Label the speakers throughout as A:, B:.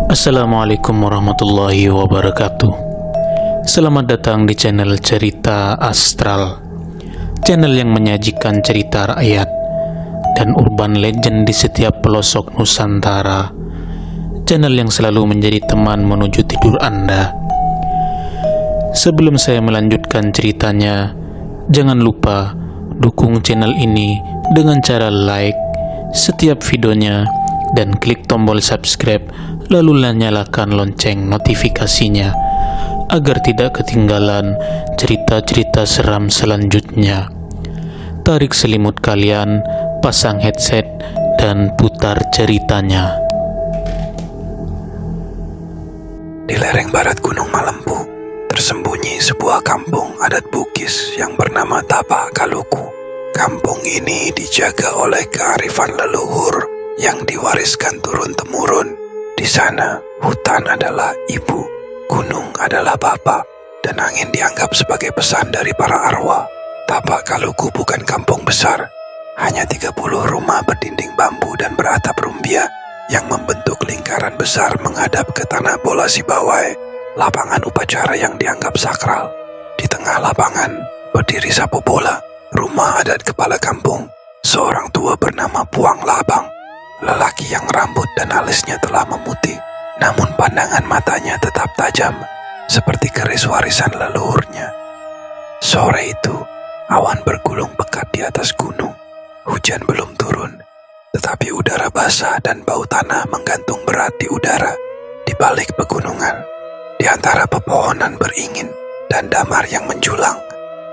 A: Assalamualaikum warahmatullahi wabarakatuh. Selamat datang di channel Cerita Astral, channel yang menyajikan cerita rakyat dan urban legend di setiap pelosok Nusantara. Channel yang selalu menjadi teman menuju tidur Anda. Sebelum saya melanjutkan ceritanya, jangan lupa dukung channel ini dengan cara like setiap videonya dan klik tombol subscribe, lalu nyalakan lonceng notifikasinya agar tidak ketinggalan cerita-cerita seram selanjutnya. Tarik selimut kalian, pasang headset, dan putar ceritanya.
B: Di lereng barat Gunung Malempu, tersembunyi sebuah kampung adat Bugis yang bernama Tapak Kaluku. Kampung ini dijaga oleh kearifan leluhur yang diwariskan turun-temurun. Di sana, hutan adalah ibu, gunung adalah bapak, dan angin dianggap sebagai pesan dari para arwah. Tapak Kaluku bukan kampung besar, hanya 30 rumah berdinding bambu dan beratap rumbia yang membentuk lingkaran besar menghadap ke tanah bola Sibawai, lapangan upacara yang dianggap sakral. Di tengah lapangan, berdiri sapu bola, rumah adat kepala kampung, seorang tua bernama Puang Labang. Lelaki yang rambut dan alisnya telah memutih, namun pandangan matanya tetap tajam, seperti keris warisan leluhurnya. Sore itu, awan bergulung pekat di atas gunung. Hujan belum turun, tetapi udara basah dan bau tanah menggantung berat di udara. Di balik pegunungan, di antara pepohonan beringin dan damar yang menjulang,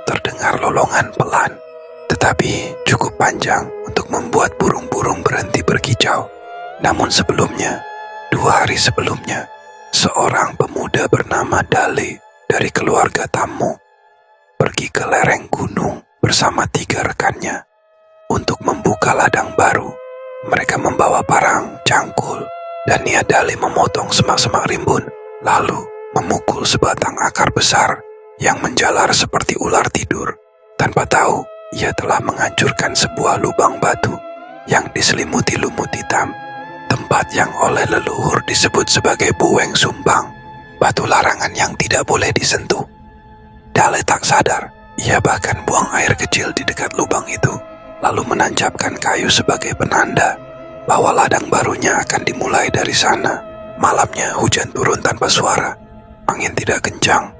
B: terdengar lolongan pelan, tetapi cukup panjang untuk membuat burung-burung berhenti berkicau. Namun sebelumnya, 2 hari sebelumnya, seorang pemuda bernama Dale dari keluarga Tamu pergi ke lereng gunung bersama 3 rekannya untuk membuka ladang baru. Mereka membawa parang, cangkul, dan niat Dale memotong semak-semak rimbun, lalu memukul sebatang akar besar yang menjalar seperti ular tidur. Tanpa tahu, ia telah menghancurkan sebuah lubang batu yang diselimuti lumut hitam, tempat yang oleh leluhur disebut sebagai Buweng Sumbang, batu larangan yang tidak boleh disentuh. Dale tak sadar, ia bahkan buang air kecil di dekat lubang itu, lalu menancapkan kayu sebagai penanda bahwa ladang barunya akan dimulai dari sana. Malamnya hujan turun tanpa suara, angin tidak kencang,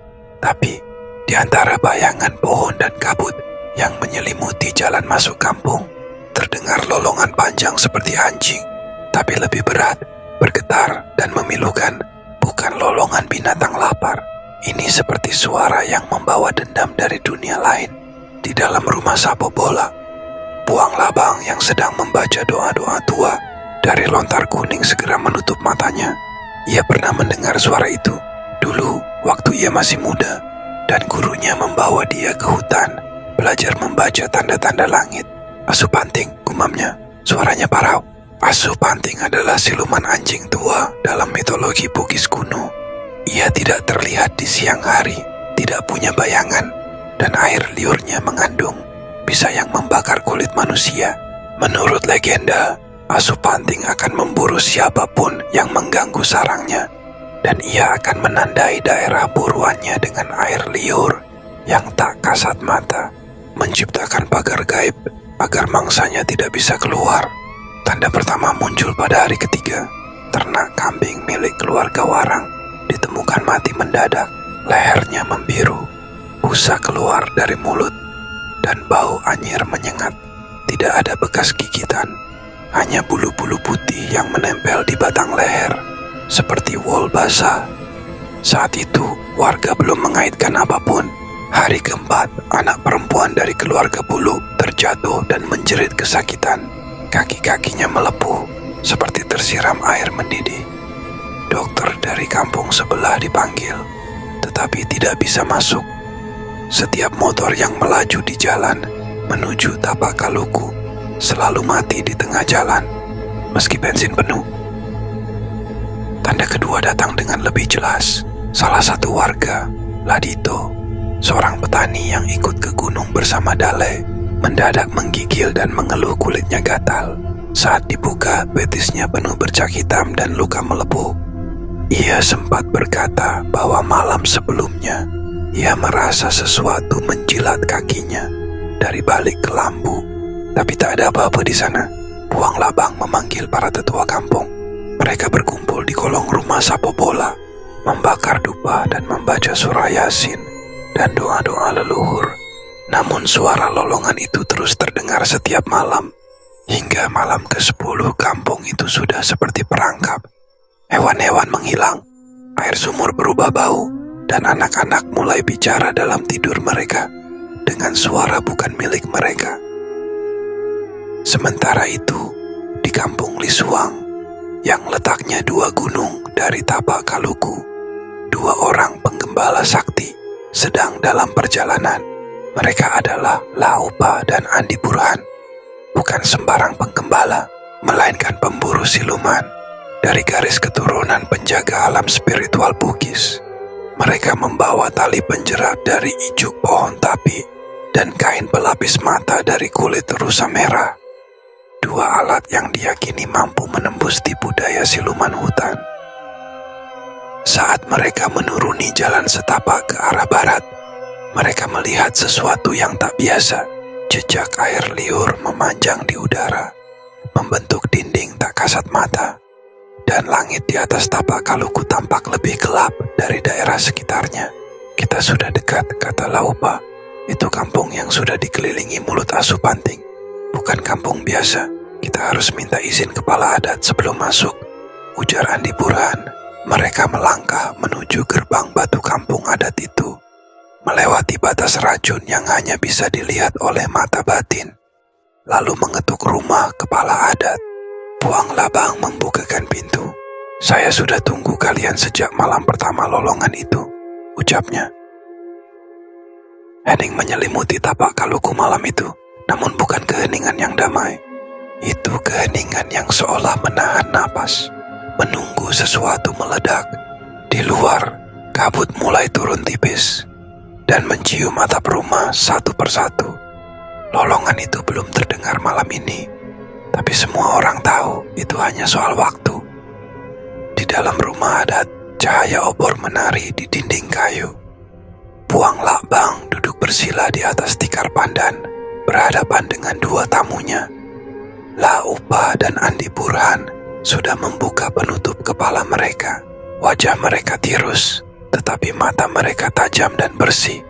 B: tapi di antara bayangan pohon dan kabut yang menyelimuti jalan masuk kampung, terdengar lolongan panjang seperti anjing, tapi lebih berat, bergetar, dan memilukan. Bukan lolongan binatang lapar. Ini seperti suara yang membawa dendam dari dunia lain. Di dalam rumah sapu bola, Puang Labang yang sedang membaca doa-doa tua dari lontar kuning segera menutup matanya. Ia pernah mendengar suara itu dulu waktu ia masih muda, dan gurunya membawa dia ke hutan belajar membaca tanda-tanda langit. Asupanting, gumamnya, suaranya parau. Asupanting adalah siluman anjing tua dalam mitologi Bugis kuno. Ia tidak terlihat di siang hari, tidak punya bayangan, dan air liurnya mengandung bisa yang membakar kulit manusia. Menurut legenda, Asupanting akan memburu siapapun yang mengganggu sarangnya, dan ia akan menandai daerah buruannya dengan air liur yang tak kasat mata, menciptakan pagar gaib agar mangsanya tidak bisa keluar. Tanda pertama muncul pada hari ketiga. Ternak kambing milik keluarga Warang ditemukan mati mendadak. Lehernya membiru, busa keluar dari mulut, dan bau anyir menyengat. Tidak ada bekas gigitan, hanya bulu-bulu putih yang menempel di batang leher seperti wol basah. Saat itu warga belum mengaitkan apapun. Hari keempat, anak perempuan dari keluarga Bulu terjatuh dan menjerit kesakitan. Kaki-kakinya melepuh seperti tersiram air mendidih. Dokter dari kampung sebelah dipanggil, tetapi tidak bisa masuk. Setiap motor yang melaju di jalan menuju Tapak Kaluku selalu mati di tengah jalan, meski bensin penuh. Tanda kedua datang dengan lebih jelas. Salah satu warga, Ladito, seorang petani yang ikut ke gunung bersama Dale, mendadak menggigil dan mengeluh kulitnya gatal. Saat dibuka, betisnya penuh bercak hitam dan luka melepuh. Ia sempat berkata bahwa malam sebelumnya ia merasa sesuatu menjilat kakinya dari balik kelambu, tapi tak ada apa-apa di sana. Puang Labang memanggil para tetua kampung. Mereka berkumpul di kolong rumah Sapo Bola, membakar dupa dan membaca surah Yasin dan doa-doa leluhur. Namun suara lolongan itu terus terdengar setiap malam. Hingga malam ke-10 kampung itu sudah seperti perangkap. Hewan-hewan menghilang, air sumur berubah bau, dan anak-anak mulai bicara dalam tidur mereka dengan suara bukan milik mereka. Sementara itu, di kampung Lisuang, yang letaknya 2 gunung dari tapak Kaluku, 2 orang penggembala sakti sedang dalam perjalanan. Mereka adalah Laupa dan Andi Burhan. Bukan sembarang penggembala, melainkan pemburu siluman dari garis keturunan penjaga alam spiritual Bugis. Mereka membawa tali penjerat dari ijuk pohon tapi dan kain pelapis mata dari kulit rusa merah. 2 alat yang diyakini mampu menembus tipu daya siluman hutan. Saat mereka menuruni jalan setapak ke arah barat, mereka melihat sesuatu yang tak biasa. Jejak air liur memanjang di udara, membentuk dinding tak kasat mata, dan langit di atas tapak Kaluku tampak lebih gelap dari daerah sekitarnya. Kita sudah dekat, kata Laupa. Itu kampung yang sudah dikelilingi mulut asu panting. Bukan kampung biasa. Kita harus minta izin kepala adat sebelum masuk, ujar Andi Burhan. Mereka melangkah menuju gerbang batu kampung adat itu, melewati batas racun yang hanya bisa dilihat oleh mata batin, lalu mengetuk rumah kepala adat. Puang Labang membukakan pintu. Saya sudah tunggu kalian sejak malam pertama lolongan itu, ucapnya. Hening menyelimuti tapak Kaluku malam itu, namun bukan keheningan yang damai. Itu keheningan yang seolah menahan napas, menunggu sesuatu meledak. Di luar, kabut mulai turun tipis dan mencium atap rumah satu persatu. Lolongan itu belum terdengar malam ini, tapi semua orang tahu itu hanya soal waktu. Di dalam rumah adat, cahaya obor menari di dinding kayu. Puang Labang duduk bersila di atas tikar pandan, berhadapan dengan 2 tamunya. Laupa dan Andi Burhan sudah membuka penutup kepala mereka. Wajah mereka tirus, tetapi mata mereka tajam dan bersih.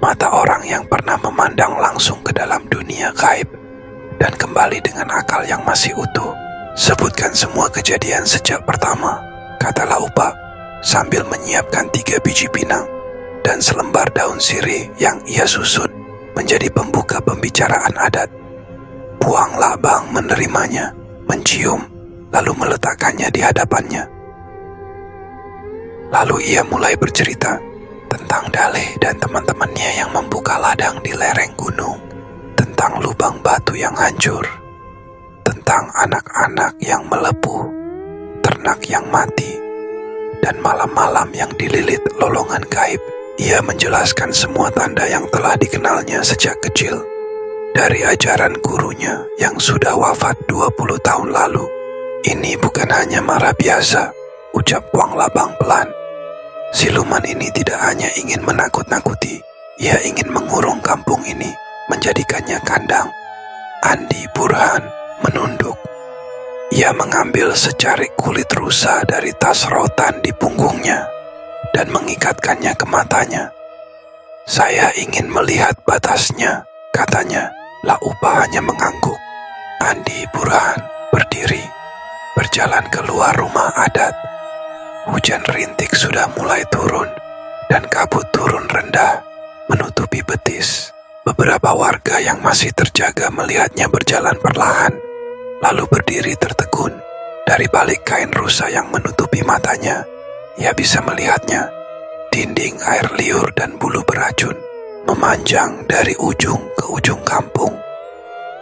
B: Mata orang yang pernah memandang langsung ke dalam dunia gaib dan kembali dengan akal yang masih utuh. Sebutkan semua kejadian sejak pertama, kata Laupa, sambil menyiapkan 3 biji pinang dan selembar daun sirih yang ia susun menjadi pembuka pembicaraan adat. Puang Labang menerimanya, mencium, lalu meletakkannya di hadapannya. Lalu ia mulai bercerita tentang Dale dan teman-temannya yang membuka ladang di lereng gunung, tentang lubang batu yang hancur, tentang anak-anak yang melepuh, ternak yang mati, dan malam-malam yang dililit lolongan gaib. Ia menjelaskan semua tanda yang telah dikenalnya sejak kecil, dari ajaran gurunya yang sudah wafat 20 tahun lalu. Ini bukan hanya mara biasa, ucap Puang Labang pelan. Siluman ini tidak hanya ingin menakut-nakuti, ia ingin mengurung kampung ini, menjadikannya kandang. Andi Burhan menunduk. Ia mengambil secarik kulit rusa dari tas rotan di punggungnya dan mengikatkannya ke matanya. Saya ingin melihat batasnya, katanya. Laupa hanya mengangguk. Andi Burhan berdiri, berjalan keluar rumah adat. Hujan rintik sudah mulai turun dan kabut turun rendah, menutupi betis. Beberapa warga yang masih terjaga melihatnya berjalan perlahan, lalu berdiri tertegun. Dari balik kain rusa yang menutupi matanya, ia bisa melihatnya. Dinding air liur dan bulu beracun memanjang dari ujung ke ujung kampung.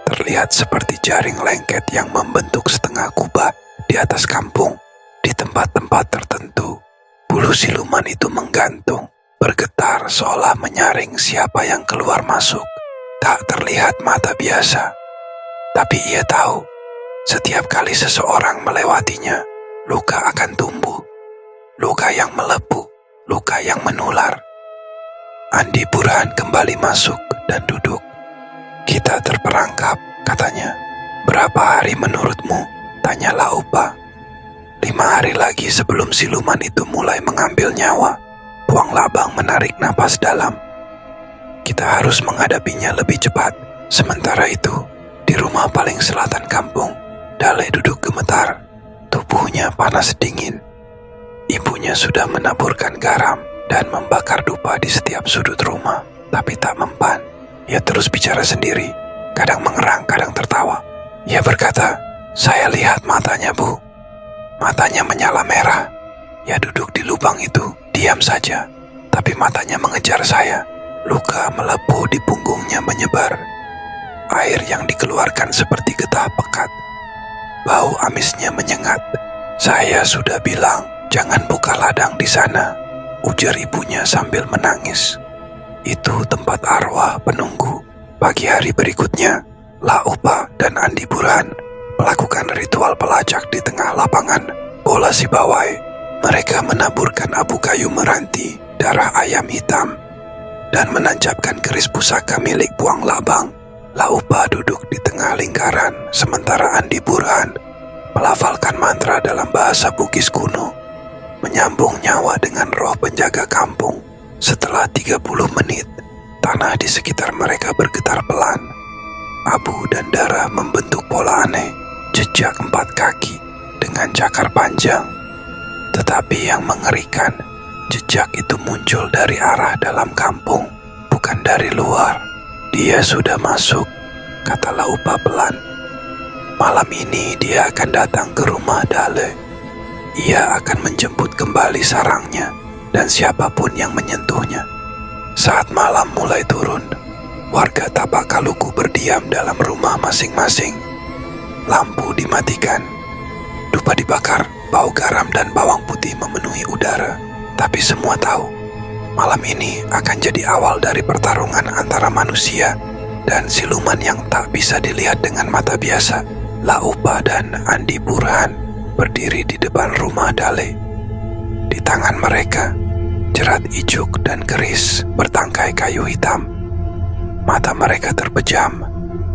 B: Terlihat seperti jaring lengket yang membentuk setengah kubah di atas kampung. Di tempat-tempat tertentu, bulu siluman itu menggantung, bergetar seolah menyaring siapa yang keluar masuk. Tak terlihat mata biasa, tapi ia tahu, setiap kali seseorang melewatinya, luka akan tumbuh. luka yang melepuh, luka yang menular. Andi Burhan kembali masuk dan duduk. Kita terperangkap, katanya. Berapa hari menurutmu? Tanya Laupa. 5 hari lagi sebelum siluman itu mulai mengambil nyawa. Puang Labang menarik napas dalam. Kita harus menghadapinya lebih cepat. Sementara itu, di rumah paling selatan kampung, Dale duduk gemetar. Tubuhnya panas dingin. Ibunya sudah menaburkan garam dan membakar dupa di setiap sudut rumah, tapi tak mempan. Ia terus bicara sendiri, kadang mengerang, kadang tertawa. Ia berkata, "Saya lihat matanya, Bu." Matanya menyala merah. Ia duduk di lubang itu, diam saja, tapi matanya mengejar saya. Luka melepuh di punggungnya menyebar. Air yang dikeluarkan seperti getah pekat. Bau amisnya menyengat. Saya sudah bilang, jangan buka ladang di sana, ujar ibunya sambil menangis. Itu tempat arwah penunggu. Pagi hari berikutnya, Laupa dan Andi Burhan melakukan ritual pelacak di tengah lapangan bola Sibawai. Mereka menaburkan abu kayu meranti, darah ayam hitam, dan menancapkan keris pusaka milik Puang Labang. Laupa duduk di tengah lingkaran, sementara Andi Burhan melafalkan mantra dalam bahasa Bugis kuno, menyambung nyawa dengan roh penjaga kampung. Setelah 30 menit, tanah di sekitar mereka bergetar pelan. Abu dan darah membentuk pola aneh, jejak 4 kaki dengan cakar panjang. Tetapi yang mengerikan, jejak itu muncul dari arah dalam kampung, bukan dari luar. Dia sudah masuk, kata Laupa pelan. Malam ini dia akan datang ke rumah Dale. Ia akan menjemput kembali sarangnya dan siapapun yang menyentuhnya. Saat malam mulai turun, warga Tapak Kaluku berdiam dalam rumah masing-masing. Lampu dimatikan, dupa dibakar, bau garam dan bawang putih memenuhi udara. Tapi semua tahu, malam ini akan jadi awal dari pertarungan antara manusia dan siluman yang tak bisa dilihat dengan mata biasa. Laupa dan Andi Burhan berdiri di depan rumah Dale. Di tangan mereka, jerat ijuk dan keris bertangkai kayu hitam. Mata mereka terpejam,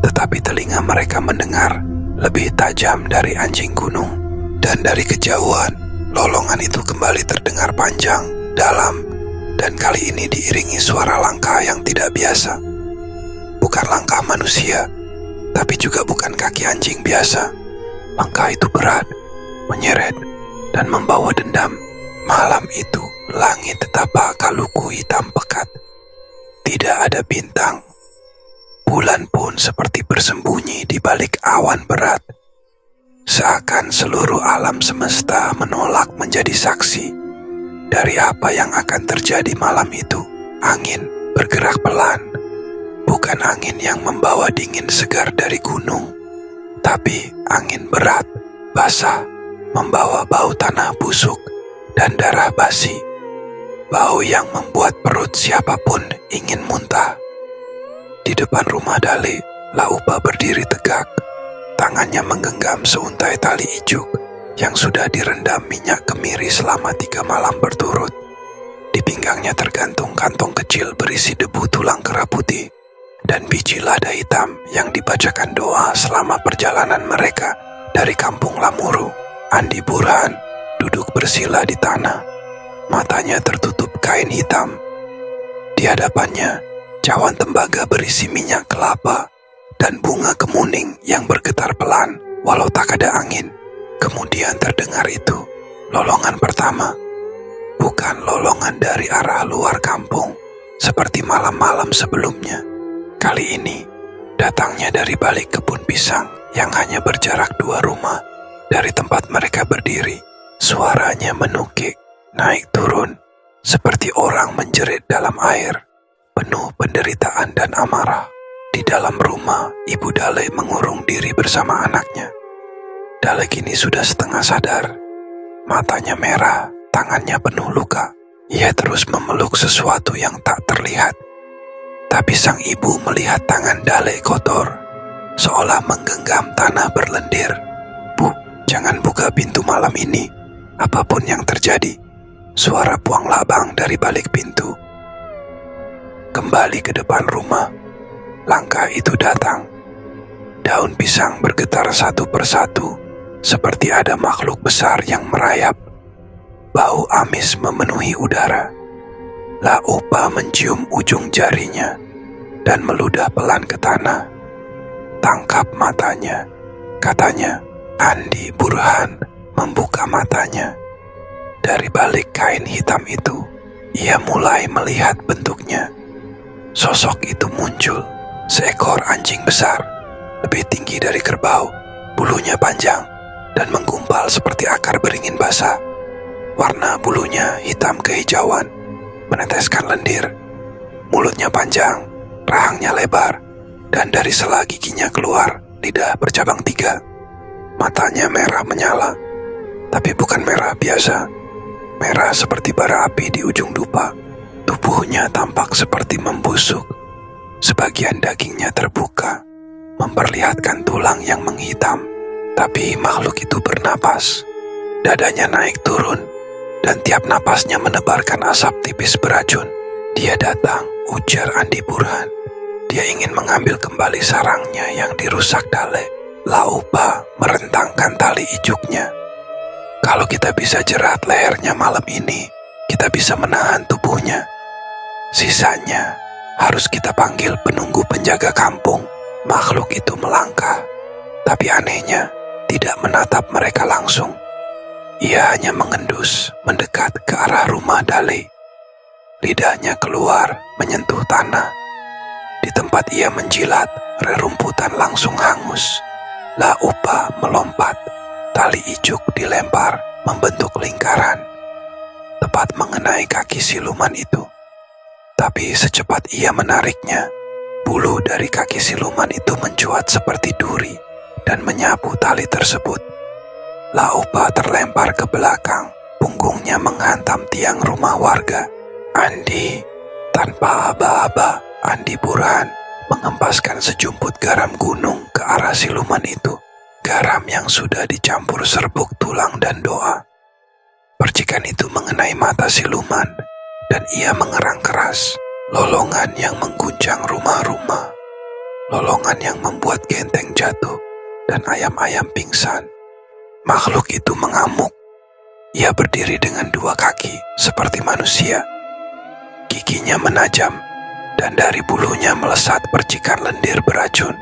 B: tetapi telinga mereka mendengar lebih tajam dari anjing gunung. Dan dari kejauhan, lolongan itu kembali terdengar panjang, dalam, dan kali ini diiringi suara langkah yang tidak biasa. Bukan langkah manusia, tapi juga bukan kaki anjing biasa. Langkah itu berat, menyeret, dan membawa dendam. Malam itu, langit Tapak Kaluku hitam pekat. Tidak ada bintang. Bulan pun seperti bersembunyi di balik awan berat. Seakan seluruh alam semesta menolak menjadi saksi dari apa yang akan terjadi malam itu. Angin bergerak pelan, bukan angin yang membawa dingin segar dari gunung, tapi angin berat, basah, membawa bau tanah busuk dan darah basi. Bau yang membuat perut siapapun ingin muntah. Di depan rumah Dale, Laupa berdiri tegak. Tangannya menggenggam seuntai tali ijuk yang sudah direndam minyak kemiri selama 3 malam berturut. Di pinggangnya tergantung kantong kecil berisi debu tulang kera putih dan biji lada hitam yang dibacakan doa selama perjalanan mereka dari kampung Lamuru. Andi Burhan duduk bersila di tanah, matanya tertutup kain hitam. Di hadapannya, cawan tembaga berisi minyak kelapa dan bunga kemuning yang bergetar pelan walau tak ada angin. Kemudian terdengar itu, lolongan pertama. Bukan lolongan dari arah luar kampung, seperti malam-malam sebelumnya. Kali ini, datangnya dari balik kebun pisang yang hanya berjarak 2 rumah dari tempat mereka berdiri. Suaranya menukik, naik turun, seperti orang menjerit dalam air, penuh penderitaan dan amarah. Di dalam rumah, Ibu Dale mengurung diri bersama anaknya. Dale kini sudah setengah sadar. Matanya merah, tangannya penuh luka. Ia terus memeluk sesuatu yang tak terlihat. Tapi sang ibu melihat tangan Dale kotor, seolah menggenggam tanah berlendir. "Bu, jangan buka pintu malam ini, apapun yang terjadi," suara Puang Labang dari balik pintu. Kembali ke depan rumah, langkah itu datang. Daun pisang bergetar satu persatu, seperti ada makhluk besar yang merayap. Bau amis memenuhi udara. La Opa mencium ujung jarinya dan meludah pelan ke tanah. Tangkap matanya, katanya. Andi Burhan membuka matanya. Dari balik kain hitam itu, ia mulai melihat bentuknya. Sosok itu muncul, seekor anjing besar, lebih tinggi dari kerbau, bulunya panjang dan menggumpal seperti akar beringin basah. Warna bulunya hitam kehijauan, meneteskan lendir. Mulutnya panjang, rahangnya lebar, dan dari sela giginya keluar lidah bercabang 3. Matanya merah menyala, tapi bukan merah biasa. Merah seperti bara api di ujung dupa. Tubuhnya tampak seperti membusuk. Sebagian dagingnya terbuka, memperlihatkan tulang yang menghitam. Tapi makhluk itu bernapas. Dadanya naik turun, dan tiap napasnya menebarkan asap tipis beracun. Dia datang, ujar Andi Burhan. Dia ingin mengambil kembali sarangnya yang dirusak Dale. La Opa merentangkan tali ijuknya. Kalau kita bisa jerat lehernya malam ini, kita bisa menahan tubuhnya. Sisanya harus kita panggil penunggu penjaga kampung. Makhluk itu melangkah, tapi anehnya tidak menatap mereka langsung. Ia hanya mengendus mendekat ke arah rumah Dale. Lidahnya keluar menyentuh tanah. Di tempat ia menjilat, rerumputan langsung hangus. La Opa melompat, tali ijuk dilempar membentuk lingkaran, tepat mengenai kaki siluman itu. Tapi secepat ia menariknya, bulu dari kaki siluman itu mencuat seperti duri dan menyapu tali tersebut. La Opa terlempar ke belakang, punggungnya menghantam tiang rumah warga. Andi, tanpa aba-aba, Andi Burhan mengempaskan sejumput garam gunung ke arah siluman itu. Garam yang sudah dicampur serbuk tulang dan doa. Percikan itu mengenai mata siluman, dan ia mengerang keras. Lolongan yang mengguncang rumah-rumah. Lolongan yang membuat genteng jatuh, dan ayam-ayam pingsan. Makhluk itu mengamuk. Ia berdiri dengan 2 kaki, seperti manusia. Giginya menajam, dan dari bulunya melesat percikan lendir beracun.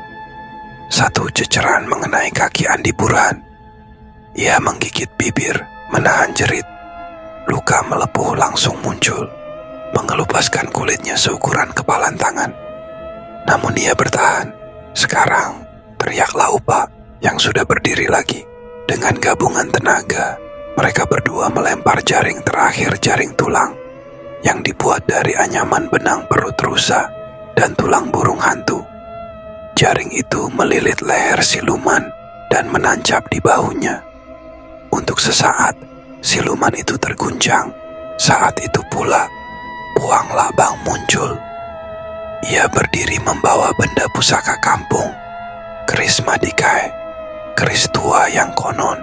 B: Satu ceceran mengenai kaki Andi Burhan. Ia menggigit bibir, menahan jerit. Luka melepuh langsung muncul, mengelupaskan kulitnya seukuran kepalan tangan. Namun ia bertahan. Sekarang, teriak La Opa yang sudah berdiri lagi. Dengan gabungan tenaga, mereka berdua melempar jaring terakhir, jaring tulang yang dibuat dari anyaman benang perut rusa dan tulang burung hantu. Jaring itu melilit leher siluman dan menancap di bahunya. Untuk sesaat, siluman itu terguncang. Saat itu pula, Puang Labang muncul. Ia berdiri membawa benda pusaka kampung, keris Madikai, keris tua yang konon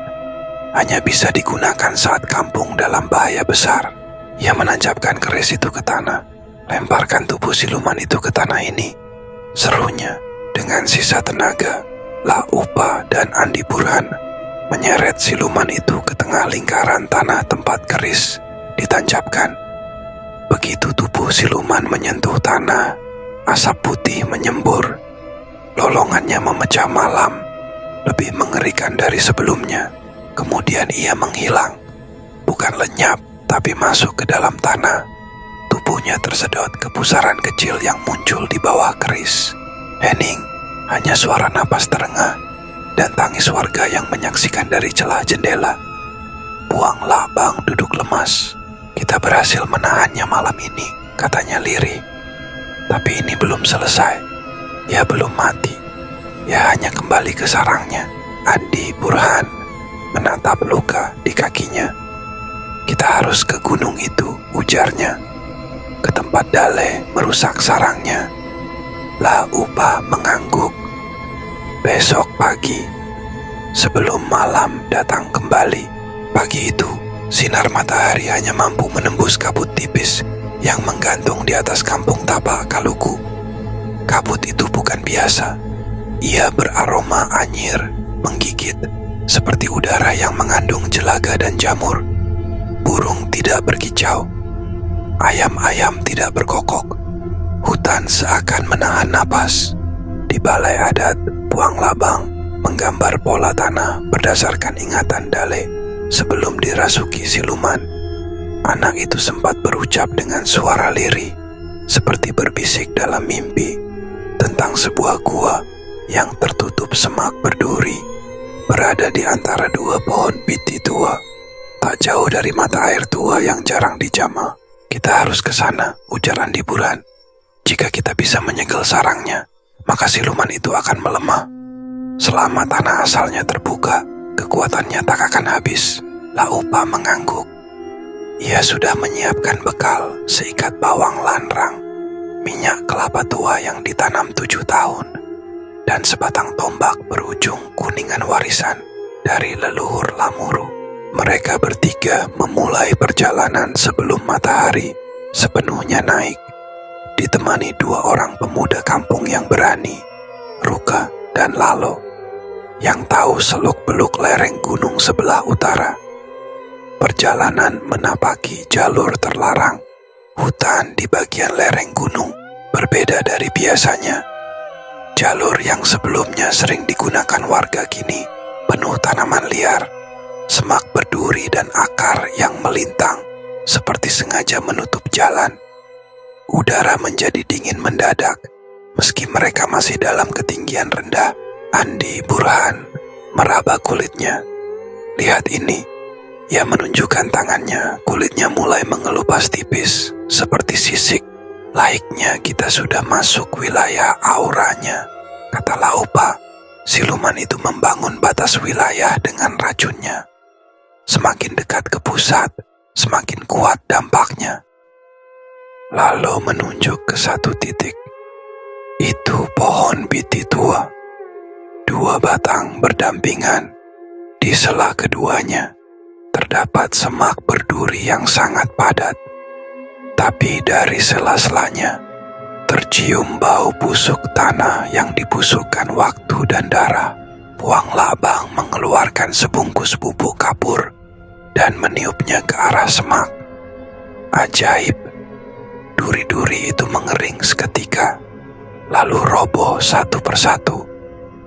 B: hanya bisa digunakan saat kampung dalam bahaya besar. Ia menancapkan keris itu ke tanah. Lemparkan tubuh siluman itu ke tanah ini, serunya. Dengan sisa tenaga, La Opa dan Andi Burhan menyeret siluman itu ke tengah lingkaran tanah tempat keris ditancapkan. Begitu tubuh siluman menyentuh tanah, asap putih menyembur. Lolongannya memecah malam, lebih mengerikan dari sebelumnya. Kemudian ia menghilang, bukan lenyap, tapi masuk ke dalam tanah. Tubuhnya tersedot ke pusaran kecil yang muncul di bawah keris. Hening, hanya suara napas terengah dan tangis warga yang menyaksikan dari celah jendela. Puang Labang duduk lemas. Kita berhasil menahannya malam ini, katanya lirih. Tapi ini belum selesai. Ia belum mati. Ia hanya kembali ke sarangnya. Andi Burhan menatap luka di kakinya. Kita harus ke gunung itu, ujarnya. Ke tempat Dale merusak sarangnya. La Opa mengangguk. Besok pagi, sebelum malam datang kembali. Pagi itu, Sinar matahari hanya mampu menembus kabut tipis yang menggantung di atas kampung Tapak Kaluku. Kabut itu bukan biasa. Ia beraroma anyir, menggigit, seperti udara yang mengandung jelaga dan jamur. Burung tidak berkicau. Ayam-ayam tidak berkokok. Hutan seakan menahan napas. Di balai adat, Puang Labang menggambar pola tanah berdasarkan ingatan Dale sebelum dirasuki siluman. Anak itu sempat berucap dengan suara lirih, seperti berbisik dalam mimpi, tentang sebuah gua yang tertutup semak berduri, berada di antara dua pohon piti tua, tak jauh dari mata air tua yang jarang dijamah. Kita harus ke sana, ujar Andi Burhan. Jika kita bisa menyegel sarangnya, maka siluman itu akan melemah. Selama tanah asalnya terbuka, kekuatannya tak akan habis. Laupa mengangguk. Ia sudah menyiapkan bekal seikat bawang lanrang, minyak kelapa tua yang ditanam 7 tahun, dan sebatang tombak berujung kuningan warisan dari leluhur Lamuru. Mereka bertiga memulai perjalanan sebelum matahari sepenuhnya naik, ditemani 2 orang pemuda kampung yang berani, Ruka dan Lalo, yang tahu seluk-beluk lereng gunung sebelah utara. Perjalanan menapaki jalur terlarang. Hutan di bagian lereng gunung berbeda dari biasanya. Jalur yang sebelumnya sering digunakan warga kini penuh tanaman liar, semak berduri dan akar yang melintang seperti sengaja menutup jalan. Udara menjadi dingin mendadak. Meski mereka masih dalam ketinggian rendah, Andi Burhan meraba kulitnya. Lihat ini. Ia menunjukkan tangannya, kulitnya mulai mengelupas tipis, seperti sisik. Laiknya kita sudah masuk wilayah auranya, kata Laupa. Siluman itu membangun batas wilayah dengan racunnya. Semakin dekat ke pusat, semakin kuat dampaknya. Lalu menunjuk ke satu titik. Itu pohon piti tua. 2 batang berdampingan. Di sela keduanya terdapat semak berduri yang sangat padat. Tapi dari sela-selanya tercium bau busuk tanah yang dibusukkan waktu dan darah. Puang Labang mengeluarkan sebungkus bubuk kapur dan meniupnya ke arah semak. Ajaib, duri-duri itu mengering seketika, lalu roboh satu persatu,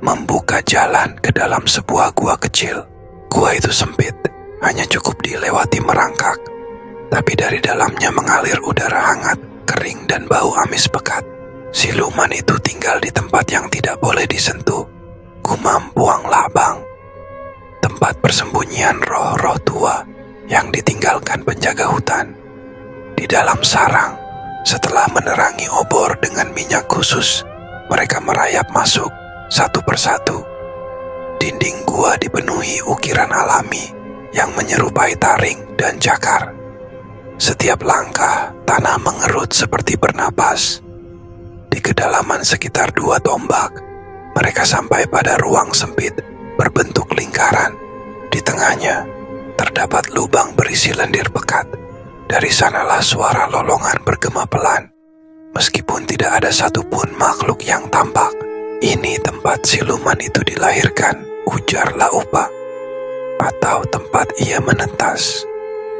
B: membuka jalan ke dalam sebuah gua kecil. Gua itu sempit, hanya cukup dilewati merangkak, tapi dari dalamnya mengalir udara hangat, kering dan bau amis pekat. Siluman itu tinggal di tempat yang tidak boleh disentuh, gumam Puang Labang. Tempat persembunyian roh-roh tua yang ditinggalkan penjaga hutan. Di dalam sarang, setelah menerangi obor dengan minyak khusus, mereka merayap masuk satu persatu. Dinding gua dipenuhi ukiran alami yang menyerupai taring dan cakar. Setiap langkah, tanah mengerut seperti bernapas. Di kedalaman sekitar 2 tombak, mereka sampai pada ruang sempit berbentuk lingkaran. Di tengahnya, terdapat lubang berisi lendir pekat. Dari sanalah suara lolongan bergema pelan. Meskipun tidak ada satupun makhluk yang tampak, ini tempat siluman itu dilahirkan, ujar Laupa. Atau tempat ia menetas.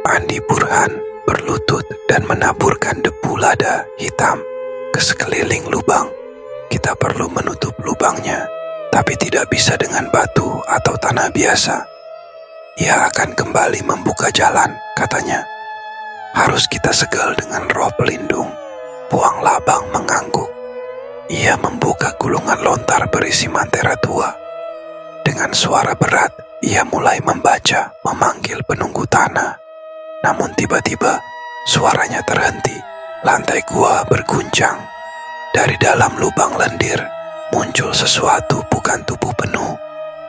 B: Andi Burhan berlutut dan menaburkan debu lada hitam ke sekeliling lubang. Kita perlu menutup lubangnya, tapi tidak bisa dengan batu atau tanah biasa. Ia akan kembali membuka jalan, katanya. Harus kita segel dengan roh pelindung. Puang Labang mengangguk. Ia membuka gulungan lontar berisi mantera tua. Dengan suara berat, ia mulai membaca, memanggil penunggu tanah. Namun tiba-tiba, suaranya terhenti. Lantai gua berguncang. Dari dalam lubang lendir, muncul sesuatu bukan tubuh penuh.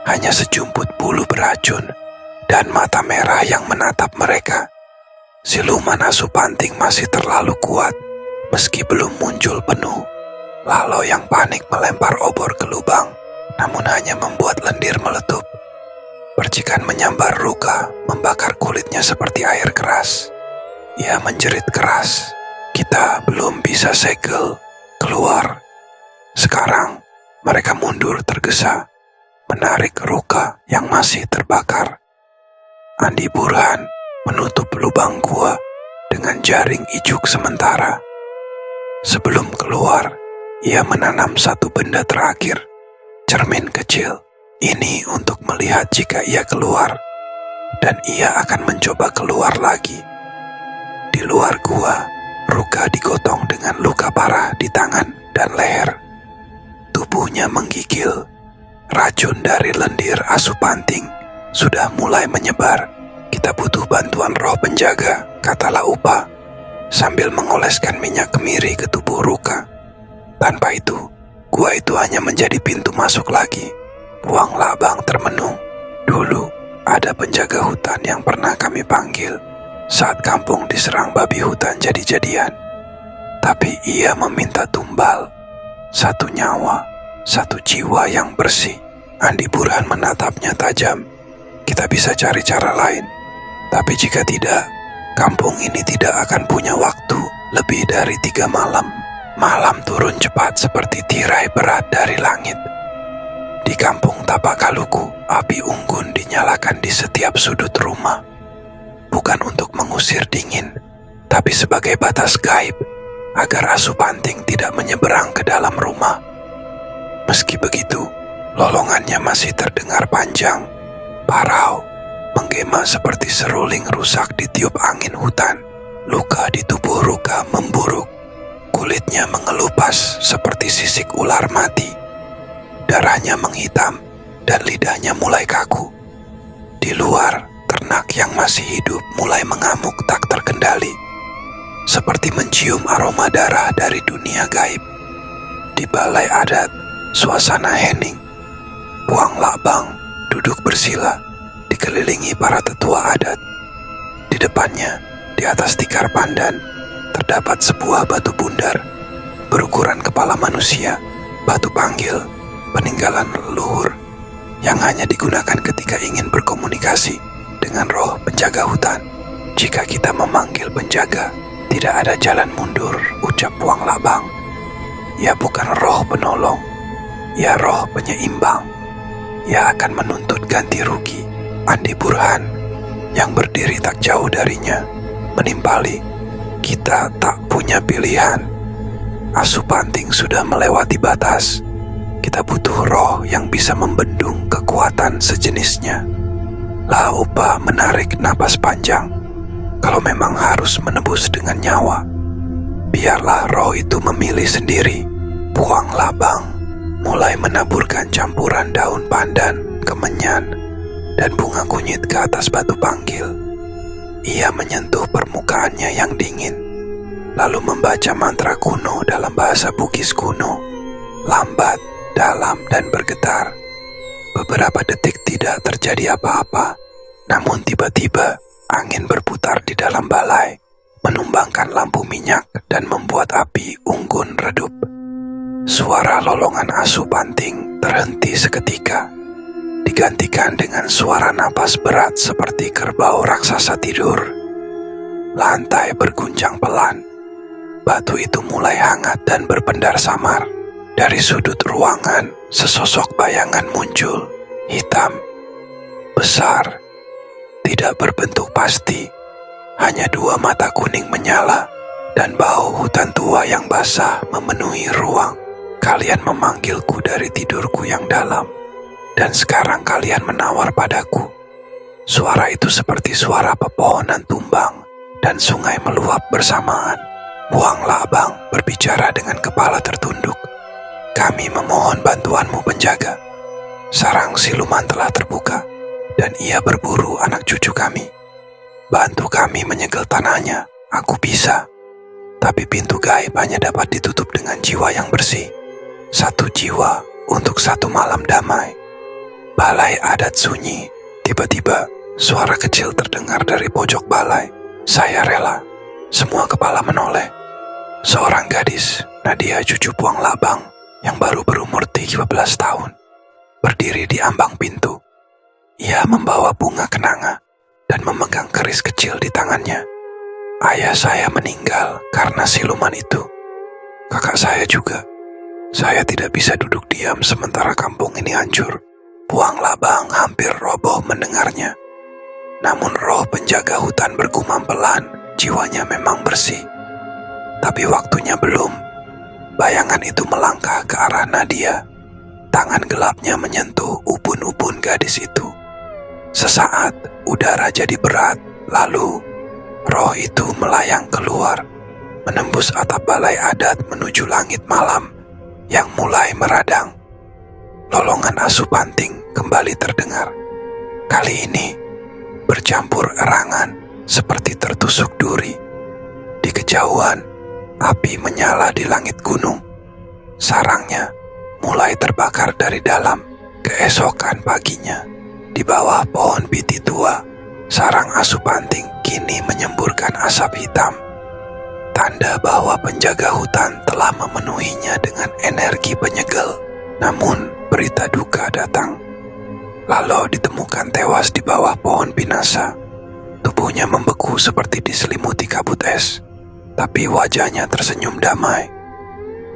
B: Hanya sejumput bulu beracun dan mata merah yang menatap mereka. Siluman Asupanting masih terlalu kuat, meski belum muncul penuh. Lalo yang panik melempar obor ke lubang, namun hanya membuat lendir meletup. Percikan menyambar luka, membakar kulitnya seperti air keras. Ia menjerit keras. Kita belum bisa segel keluar. Sekarang mereka mundur tergesa, menarik Ruka yang masih terbakar. Andi Burhan menutup lubang gua dengan jaring ijuk sementara. Sebelum keluar, ia menanam satu benda terakhir, cermin kecil. Ini untuk melihat jika ia keluar, dan ia akan mencoba keluar lagi. Di luar gua, Ruka digotong dengan luka parah di tangan dan leher. Tubuhnya menggigil. Racun dari lendir asupanting sudah mulai menyebar. Kita butuh bantuan roh penjaga, kata Laupa, sambil mengoleskan minyak kemiri ke tubuh Ruka. Tanpa itu, gua itu hanya menjadi pintu masuk lagi. Puang Labang termenung. Dulu, ada penjaga hutan yang pernah kami panggil saat kampung diserang babi hutan jadi-jadian. Tapi ia meminta tumbal, satu nyawa, satu jiwa yang bersih. Andi Burhan menatapnya tajam. Kita bisa cari cara lain. Tapi jika tidak, kampung ini tidak akan punya waktu lebih dari 3 malam. Malam turun cepat seperti tirai berat dari langit. Di kampung Tapak Kaluku, api unggun dinyalakan di setiap sudut rumah. Bukan untuk mengusir dingin, tapi sebagai batas gaib, agar asupanting tidak menyeberang ke dalam rumah. Meski begitu, lolongannya masih terdengar panjang, parau, menggema seperti seruling rusak ditiup angin hutan. Luka di tubuh Ruka memburuk. Kulitnya mengelupas seperti sisik ular mati. Darahnya menghitam dan lidahnya mulai kaku. Di luar, ternak yang masih hidup mulai mengamuk tak terkendali, seperti mencium aroma darah dari dunia gaib. Di balai adat, suasana hening. Puang Labang duduk bersila, dikelilingi para tetua adat. Di depannya, di atas tikar pandan, terdapat sebuah batu bundar berukuran kepala manusia, batu panggil, peninggalan leluhur yang hanya digunakan ketika ingin berkomunikasi dengan roh penjaga hutan. Jika kita memanggil penjaga, tidak ada jalan mundur, ucap Puang Labang. Ia bukan roh penolong, ia roh penyeimbang. Ia akan menuntut ganti rugi. Andi Burhan yang berdiri tak jauh darinya menimpali. Kita tak punya pilihan. Asupanting sudah melewati batas. Kita butuh roh yang bisa membendung kekuatan sejenisnya. Laupa menarik napas panjang. Kalau memang harus menebus dengan nyawa, biarlah roh itu memilih sendiri. Puang Labang mulai menaburkan campuran daun pandan, kemenyan, dan bunga kunyit ke atas batu panggil. Ia menyentuh permukaannya yang dingin, lalu membaca mantra kuno dalam bahasa Bugis kuno, lambat, dalam, dan bergetar. Beberapa detik tidak terjadi apa-apa, namun tiba-tiba angin berputar di dalam balai, menumbangkan lampu minyak dan membuat api unggun redup. Suara lolongan asupanting terhenti seketika, digantikan dengan suara napas berat seperti kerbau raksasa tidur. Lantai berguncang pelan. Batu itu mulai hangat dan berpendar samar. Dari sudut ruangan, sesosok bayangan muncul, hitam, besar, tidak berbentuk pasti. Hanya 2 mata kuning menyala, dan bau hutan tua yang basah memenuhi ruang. Kalian memanggilku dari tidurku yang dalam, dan sekarang kalian menawar padaku. Suara itu seperti suara pepohonan tumbang dan sungai meluap bersamaan. Puang Labang berbicara dengan kepala tertunduk. Kami memohon bantuanmu, penjaga. Sarang siluman telah terbuka, dan ia berburu anak cucu kami. Bantu kami menyegel tanahnya. Aku bisa, tapi pintu gaib hanya dapat ditutup dengan jiwa yang bersih. 1 jiwa untuk 1 malam damai. Balai adat sunyi. Tiba-tiba suara kecil terdengar dari pojok balai. Saya rela. Semua kepala menoleh. Seorang gadis, Nadia, cucu Puang Labang, yang baru berumur 13 tahun, berdiri di ambang pintu. Ia membawa bunga kenanga dan memegang keris kecil di tangannya. Ayah saya meninggal karena siluman itu. Kakak saya juga. Saya tidak bisa duduk diam sementara kampung ini hancur. Puang Labang hampir roboh mendengarnya. Namun roh penjaga hutan bergumam pelan, jiwanya memang bersih. Tapi waktunya belum. Bayangan itu melangkah ke arah Nadia. Tangan gelapnya menyentuh ubun-ubun gadis itu. Sesaat, udara jadi berat, lalu roh itu melayang keluar, menembus atap balai adat menuju langit malam yang mulai meradang. Lolongan asup panting kembali terdengar. Kali ini bercampur erangan seperti tertusuk duri. Di kejauhan, api menyala di langit gunung. Sarangnya mulai terbakar dari dalam. Keesokan paginya, di bawah pohon biti tua, sarang asupanting kini menyemburkan asap hitam. Tanda bahwa penjaga hutan telah memenuhinya dengan energi penyegel. Namun, berita duka datang. Lalo ditemukan tewas di bawah pohon pinasa. Tubuhnya membeku seperti diselimuti kabut es, tapi wajahnya tersenyum damai.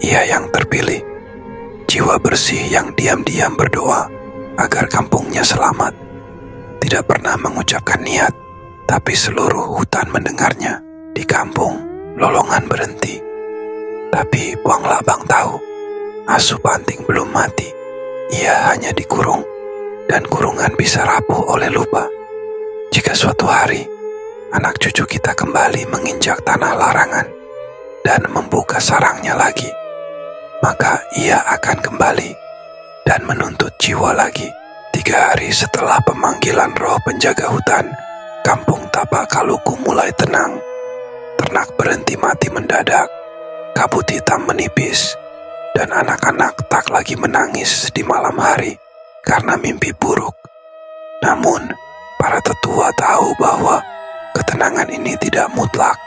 B: Ia yang terpilih, jiwa bersih yang diam-diam berdoa agar kampungnya selamat. Tidak pernah mengucapkan niat, tapi seluruh hutan mendengarnya. Di kampung, lolongan berhenti. Tapi Puang Labang tahu, asupanting belum mati. Ia hanya dikurung, dan kurungan bisa rapuh oleh lupa. Jika suatu hari, anak cucu kita kembali menginjak tanah larangan dan membuka sarangnya lagi, maka ia akan kembali dan menuntut jiwa lagi. 3 hari setelah pemanggilan roh penjaga hutan, kampung Tapak Kaluku mulai tenang. Ternak berhenti mati mendadak, kabut hitam menipis, dan anak-anak tak lagi menangis di malam hari karena mimpi buruk. Namun, para tetua tahu bahwa ketenangan ini tidak mutlak.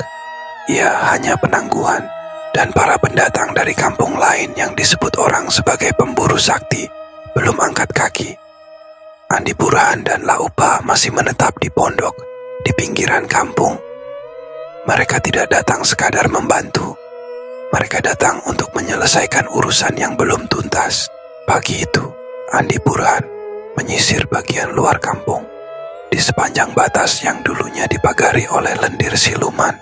B: Ia hanya penangguhan, dan para pendatang dari kampung lain yang disebut orang sebagai pemburu sakti belum angkat kaki. Andi Burhan dan Laupa masih menetap di pondok di pinggiran kampung. Mereka tidak datang sekadar membantu. Mereka datang untuk menyelesaikan urusan yang belum tuntas. Pagi itu, Andi Burhan menyisir bagian luar kampung di sepanjang batas yang dulunya dipagari oleh lendir siluman.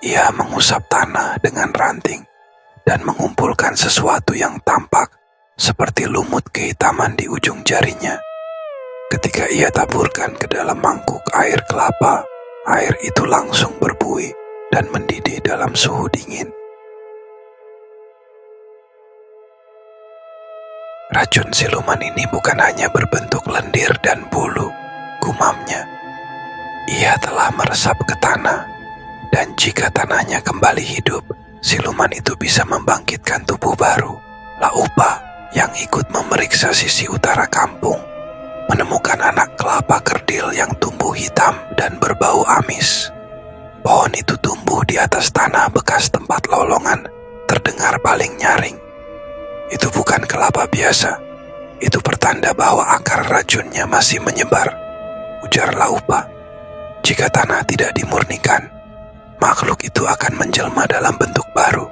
B: Ia mengusap tanah dengan ranting dan mengumpulkan sesuatu yang tampak seperti lumut kehitaman di ujung jarinya. Ketika ia taburkan ke dalam mangkuk air kelapa, air itu langsung berbuih dan mendidih dalam suhu dingin. Racun siluman ini bukan hanya berbentuk lendir dan bulu, gumamnya. Ia telah meresap ke tanah, dan jika tanahnya kembali hidup, siluman itu bisa membangkitkan tubuh baru. Laupa yang ikut memeriksa sisi utara kampung menemukan anak kelapa kerdil yang tumbuh hitam dan berbau amis. Pohon itu tumbuh di atas tanah bekas tempat lolongan, terdengar paling nyaring. Itu bukan kelapa biasa, itu pertanda bahwa akar racunnya masih menyebar, ujar Laupa. Jika tanah tidak dimurnikan, makhluk itu akan menjelma dalam bentuk baru,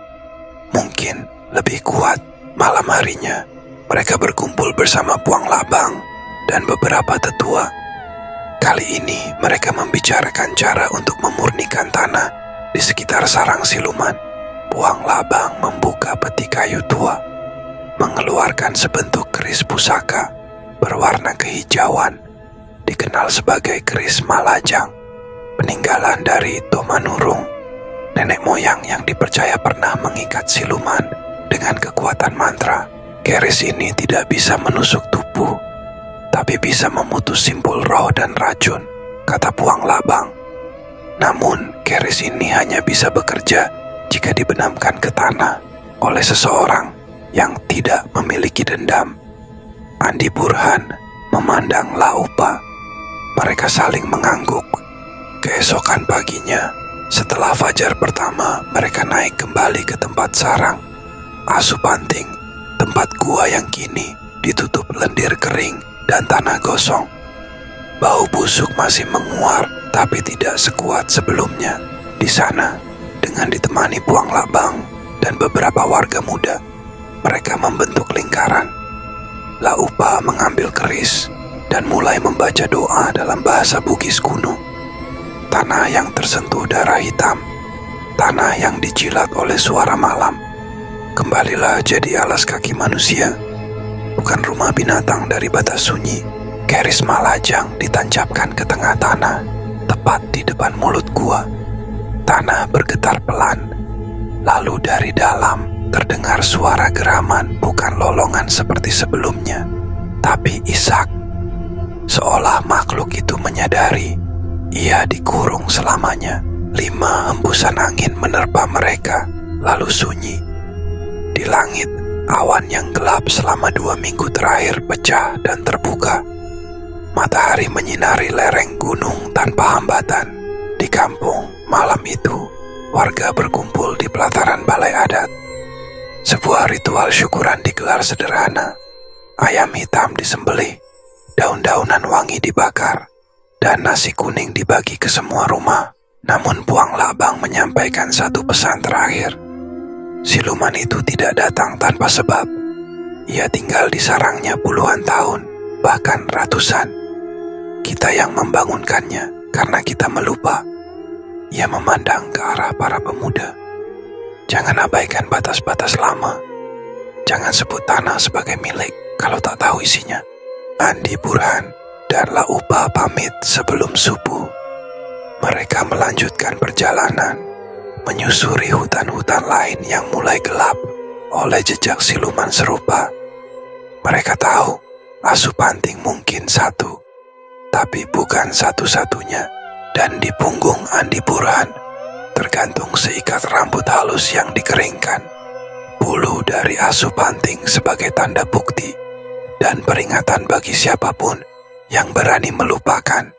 B: mungkin lebih kuat. Malam harinya, mereka berkumpul bersama Puang Labang dan beberapa tetua. Kali ini mereka membicarakan cara untuk memurnikan tanah di sekitar sarang siluman. Puang Labang membuka peti kayu tua, mengeluarkan sebentuk keris pusaka berwarna kehijauan, dikenal sebagai keris Malajang, peninggalan dari Tomanurung, nenek moyang yang dipercaya pernah mengikat siluman dengan kekuatan mantra. Keris ini tidak bisa menusuk tubuh, tapi bisa memutus simpul roh dan racun, kata Puang Labang. Namun, keris ini hanya bisa bekerja jika dibenamkan ke tanah oleh seseorang yang tidak memiliki dendam. Andi Burhan memandang Laupa. Mereka saling mengangguk. Keesokan paginya, setelah fajar pertama, mereka naik kembali ke tempat sarang. Asupanting, tempat gua yang kini ditutup lendir kering dan tanah gosong. Bau busuk masih menguar, tapi tidak sekuat sebelumnya. Di sana, dengan ditemani Puang Labang dan beberapa warga muda, mereka membentuk lingkaran. Laupa mengambil keris dan mulai membaca doa dalam bahasa Bugis kuno. Tanah yang tersentuh darah hitam, tanah yang dijilat oleh suara malam, kembalilah jadi alas kaki manusia, bukan rumah binatang dari batas sunyi. Keris Malajang ditancapkan ke tengah tanah, tepat di depan mulut gua. Tanah bergetar pelan, lalu dari dalam terdengar suara geraman, bukan lolongan seperti sebelumnya, tapi isak. Seolah makhluk itu menyadari ia dikurung selamanya. 5 hembusan angin menerpa mereka, lalu sunyi. Di langit, awan yang gelap selama 2 minggu terakhir pecah dan terbuka. Matahari menyinari lereng gunung tanpa hambatan. Di kampung, malam itu, warga berkumpul di pelataran balai adat. Sebuah ritual syukuran digelar sederhana. Ayam hitam disembelih, daun-daunan wangi dibakar, dan nasi kuning dibagi ke semua rumah. Namun Puang Labang menyampaikan satu pesan terakhir. Siluman itu tidak datang tanpa sebab. Ia tinggal di sarangnya puluhan tahun, bahkan ratusan. Kita yang membangunkannya karena kita melupa. Ia memandang ke arah para pemuda. Jangan abaikan batas-batas lama. Jangan sebut tanah sebagai milik kalau tak tahu isinya. Andi Burhan dan Laupa pamit sebelum subuh. Mereka melanjutkan perjalanan, menyusuri hutan-hutan lain yang mulai gelap oleh jejak siluman serupa. Mereka tahu Asupanting mungkin satu, tapi bukan satu-satunya. Dan di punggung Andi Burhan tergantung seikat rambut halus yang dikeringkan, bulu dari Asupanting sebagai tanda bukti dan peringatan bagi siapapun yang berani melupakan.